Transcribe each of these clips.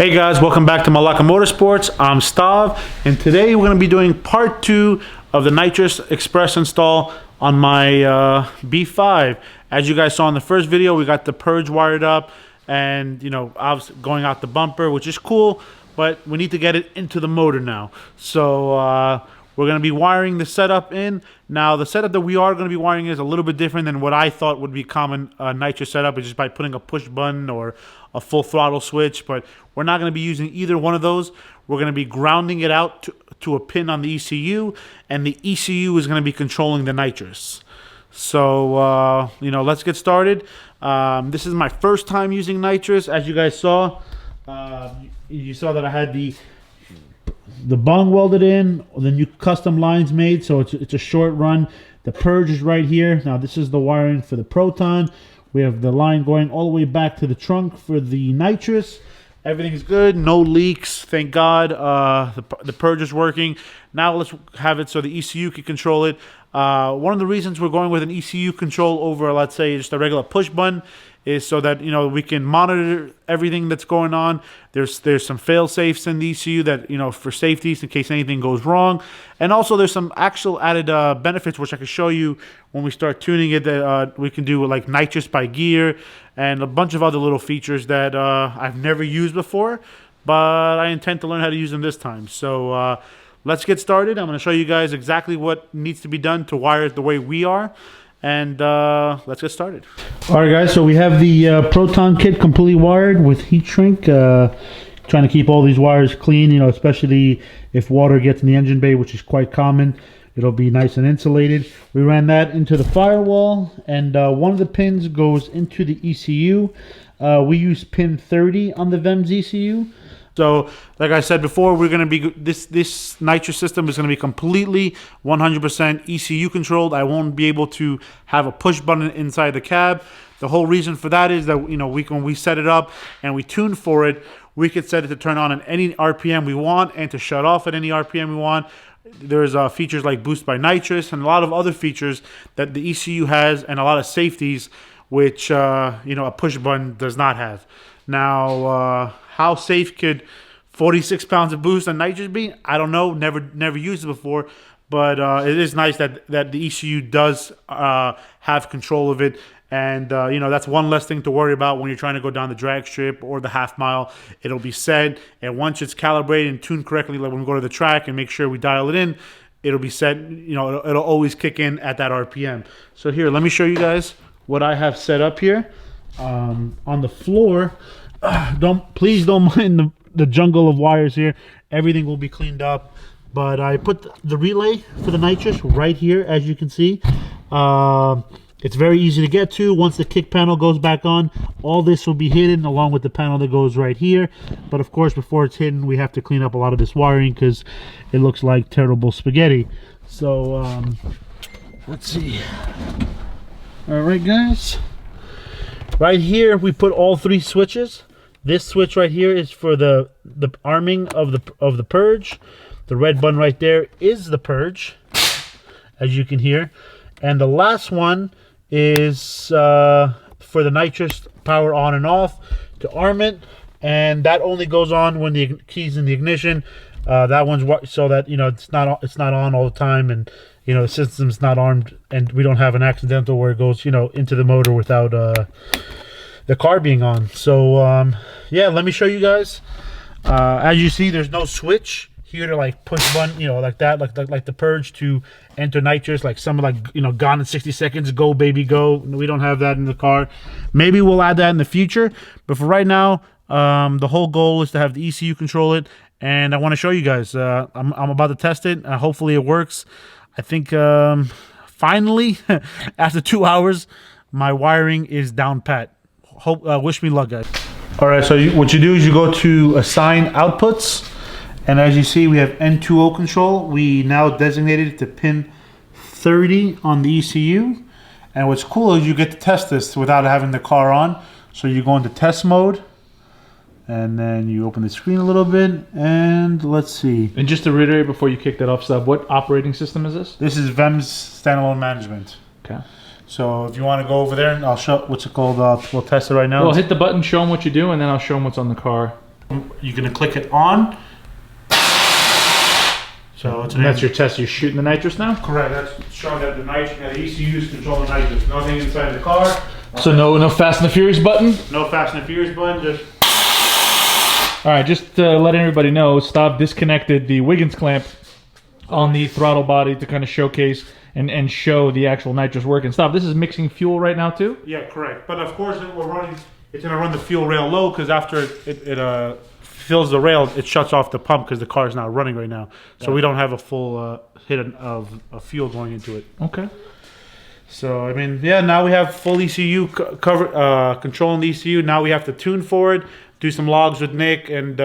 Hey guys, welcome back to Malaka MotorSports. I'm Stav, and today we're going to be doing part 2 of the Nitrous Express install on my B5. As you guys saw in the first video, we got the purge wired up and, you know, I was going out the bumper, which is cool, but we need to get it into the motor now. So we're going to be wiring the setup in. Now, the setup that we are going to be wiring is a little bit different than what I thought would be common Nitrous setup, is just by putting a push button or a full throttle switch, but we're not going to be using either one of those. We're going to be grounding it out to a pin on the ECU, and the ECU is going to be controlling the nitrous. So, you know, let's get started. This is my first time using nitrous. As you guys saw, you saw that I had the bung welded in, the new custom lines made, so it's a short run. The purge is right here. Now, this is the wiring for the Proton. We have the line going all the way back to the trunk for the nitrous. Everything's good, no leaks, thank God. The purge is working. Now let's have it so the ECU can control it. One of the reasons we're going with an ECU control over, let's say, just a regular push button is so that, you know, we can monitor everything that's going on. There's some fail safes in the ECU that, you know, for safeties in case anything goes wrong. And also there's some actual added benefits, which I can show you when we start tuning it, that we can do like nitrous by gear and a bunch of other little features that I've never used before, but I intend to learn how to use them this time. So let's get started. I'm going to show you guys exactly what needs to be done to wire it the way we are. And let's get started. All right, guys, so we have the Proton kit completely wired with heat shrink. Trying to keep all these wires clean, you know, especially if water gets in the engine bay, which is quite common. It'll be nice and insulated. We ran that into the firewall, and one of the pins goes into the ECU. We use pin 30 on the VEMS ECU. So, like I said before, we're going to be this nitrous system is going to be completely 100% ECU controlled. I won't be able to have a push button inside the cab. The whole reason for that is that, you know, when we set it up and we tune for it, we could set it to turn on at any RPM we want and to shut off at any RPM we want. There's features like boost by nitrous and a lot of other features that the ECU has, and a lot of safeties which you know, a push button does not have. Now, how safe could 46 pounds of boost on nitrous be? I don't know. Never used it before, but it is nice that the ECU does have control of it. And, you know, that's one less thing to worry about when you're trying to go down the drag strip or the half mile. It'll be set, and once it's calibrated and tuned correctly, like when we go to the track and make sure we dial it in, it'll be set, you know, it'll always kick in at that RPM. So here, let me show you guys what I have set up here. On the floor, please don't mind the jungle of wires here. Everything will be cleaned up. But I put the relay for the nitrous right here, as you can see. It's very easy to get to. Once the kick panel goes back on, all this will be hidden along with the panel that goes right here. But of course, before it's hidden, we have to clean up a lot of this wiring because it looks like terrible spaghetti. So let's see. All right, guys. Right here, we put all 3 switches. This switch right here is for the arming of the purge. The red button right there is the purge, as you can hear. And the last one is for the nitrous power on and off to arm it, and that only goes on when the key's in the ignition. That one's so that, you know, it's not on all the time, and, you know, the system's not armed, and we don't have an accidental where it goes, you know, into the motor without the car being on. So yeah, let me show you guys. As you see, there's no switch here to like push button, you know, like that, like the purge to enter nitrous, like some, like, you know, gone in 60 seconds, go baby go. We don't have that in the car. Maybe we'll add that in the future, but for right now, the whole goal is to have the ECU control it, and I want to show you guys. I'm about to test it. Hopefully it works. I think finally after 2 hours my wiring is down pat. Wish me luck, guys. All right, so what you do is you go to assign outputs. And as you see, we have N2O control. We now designated it to pin 30 on the ECU. And what's cool is you get to test this without having the car on. So you go into test mode, and then you open the screen a little bit, and let's see. And just to reiterate before you kick that off, Stav, what operating system is this? This is VEMS standalone management. Okay. So if you want to go over there, and I'll show what's it called. We'll test it right now. Well, hit the button, show them what you do, and then I'll show them what's on the car. You're gonna click it on. So it's And that's your test. You're shooting the nitrous now? correct. That's showing that the nitrous, the ECU is controlling nitrous. Nothing inside the car. So no Fast and the Furious button? No Fast and the Furious button. Just All right, just to let everybody know, Stav disconnected the Wiggins clamp on the throttle body to kind of showcase and show the actual nitrous work. And Stav, this is mixing fuel right now too? yeah, correct. But of course, we're running. It's gonna run the fuel rail low because after it fills the rail, it shuts off the pump because the car is not running right now. So we don't have a full hit of fuel going into it. Okay. So I mean, yeah. Now we have full ECU controlling the ECU. Now we have to tune for it, do some logs with Nick, and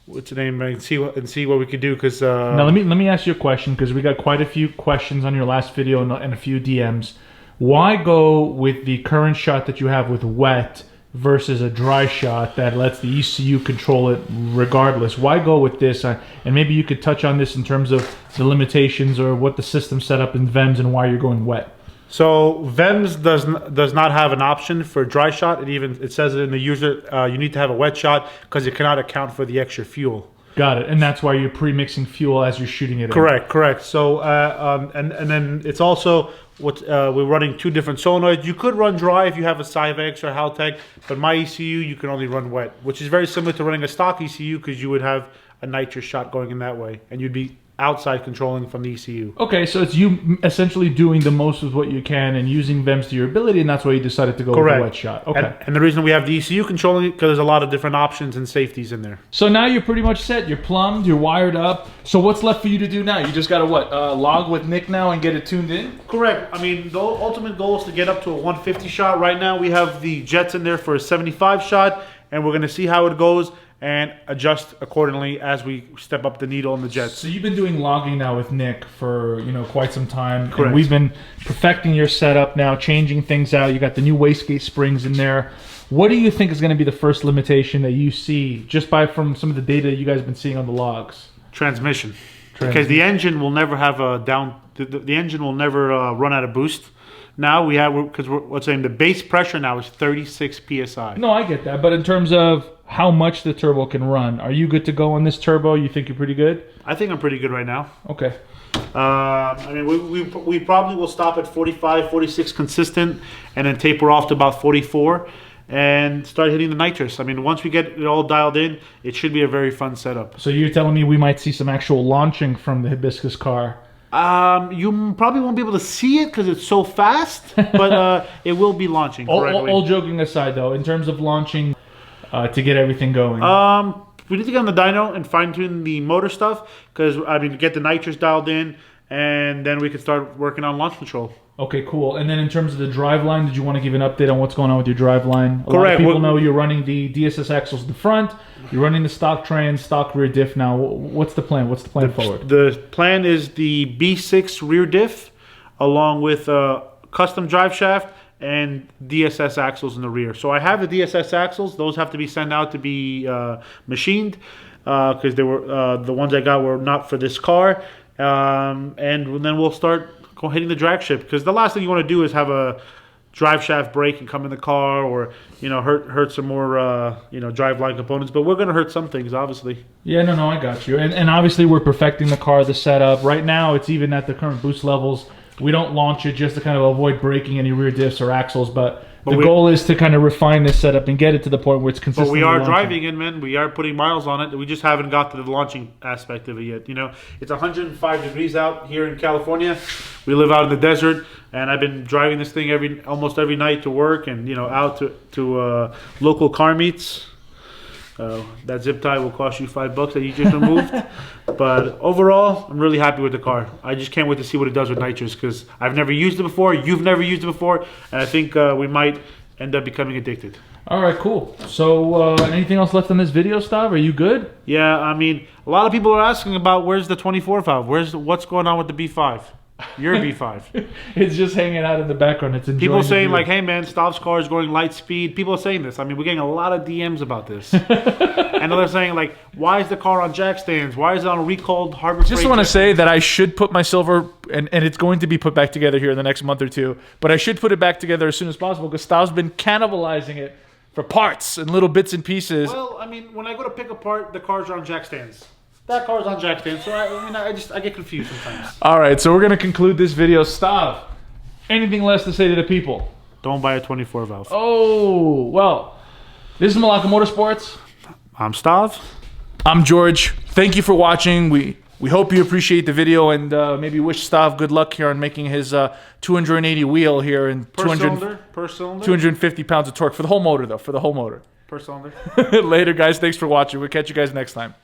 what's the name, and see what we could do. Because now let me ask you a question, because we got quite a few questions on your last video and a few DMs. Why go with the current shot that you have with wet versus a dry shot that lets the ECU control it regardless? Why go with this? And maybe you could touch on this in terms of the limitations or what the system set up in VEMS and why you're going wet. So VEMS does not have an option for dry shot. It says it in the user. You need to have a wet shot because it cannot account for the extra fuel. Got it. And that's why you're pre-mixing fuel as you're shooting it. Correct. So and then it's also we're running two different solenoids. You could run dry if you have a Cyvex or Haltech, but my ECU you can only run wet, which is very similar to running a stock ECU because you would have a nitrous shot going in that way, and you'd be outside controlling from the ECU. Okay, so it's you essentially doing the most with what you can and using VEMS to your ability, and that's why you decided to go with a wet shot. Okay. And the reason we have the ECU controlling it because there's a lot of different options and safeties in there. So now you're pretty much set. You're plumbed. You're wired up. So what's left for you to do now? You just got to log with Nick now and get it tuned in? Correct. I mean, the ultimate goal is to get up to a 150 shot. Right now we have the jets in there for a 75 shot, and we're going to see how it goes and adjust accordingly as we step up the needle in the jets. So you've been doing logging now with Nick for quite some time. Correct. And we've been perfecting your setup now, changing things out. You got the new wastegate springs in there. What do you think is going to be the first limitation that you see just from some of the data you guys have been seeing on the logs? Transmission. Because the engine will never have a down. The engine will never run out of boost. Now we're saying the base pressure now is 36 psi. No, I get that, but in terms of how much the turbo can run, are you good to go on this turbo? You think you're pretty good? I think I'm pretty good right now. Okay. I mean, we probably will stop at 45, 46 consistent, and then taper off to about 44, and start hitting the nitrous. I mean, once we get it all dialed in, it should be a very fun setup. So you're telling me we might see some actual launching from the Hibiscus car? You probably won't be able to see it because it's so fast, but it will be launching correctly. All joking aside, though, in terms of launching to get everything going. We need to get on the dyno and fine-tune the motor stuff because, I mean, get the nitrous dialed in, and then we can start working on launch control. Okay, cool. And then in terms of the driveline, did you want to give an update on what's going on with your driveline? Correct. A lot of people know you're running the DSS axles in the front. You're running the stock trans, stock rear diff now. What's the plan? What's the plan forward? The plan is the B6 rear diff along with custom drive shaft and DSS axles in the rear. So I have the DSS axles. Those have to be sent out to be machined because they were the ones I got were not for this car. And then we'll start hitting the drag strip because the last thing you want to do is have a drive shaft break and come in the car, or hurt some more drive line components. But we're going to hurt some things, obviously. Yeah, no, I got you. And obviously we're perfecting the car, the setup. Right now it's even at the current boost levels. We don't launch it just to kind of avoid breaking any rear diffs or axles, but the goal is to kind of refine this setup and get it to the point where it's consistent. But we are driving it, man. We are putting miles on it. We just haven't got to the launching aspect of it yet. It's 105 degrees out here in California. We live out in the desert, and I've been driving this thing almost every night to work and out to local car meets. That zip tie will cost you $5 that you just removed. But overall, I'm really happy with the car. I just can't wait to see what it does with nitrous because I've never used it before. You've never used it before. And I think we might end up becoming addicted. All right, cool. So anything else left on this video, Stav? Are you good? Yeah, I mean, a lot of people are asking about where's the 24 valve? What's going on with the B5? Your B5. It's just hanging out in the background. It's enjoying. People saying like, "Hey man, Stav's car is going light speed." People are saying this. I mean, we're getting a lot of DMs about this, and they're saying like, "Why is the car on jack stands? Why is it on a recalled Harbor Freight?" Just want to say that I should put my silver, and it's going to be put back together here in the next month or two. But I should put it back together as soon as possible because Stav's been cannibalizing it for parts and little bits and pieces. Well, I mean, when I go to pick apart, the cars are on jack stands. That car's on jack stands, so I get confused sometimes. All right, so we're gonna conclude this video. Stav, anything less to say to the people? Don't buy a 24 valve. Oh, well, this is Malaka Motorsports. I'm Stav. I'm George. Thank you for watching. We hope you appreciate the video and maybe wish Stav good luck here on making his 280 wheel here and Per cylinder. 250 pounds of torque for the whole motor, though. For the whole motor. Per cylinder. Later, guys. Thanks for watching. We'll catch you guys next time.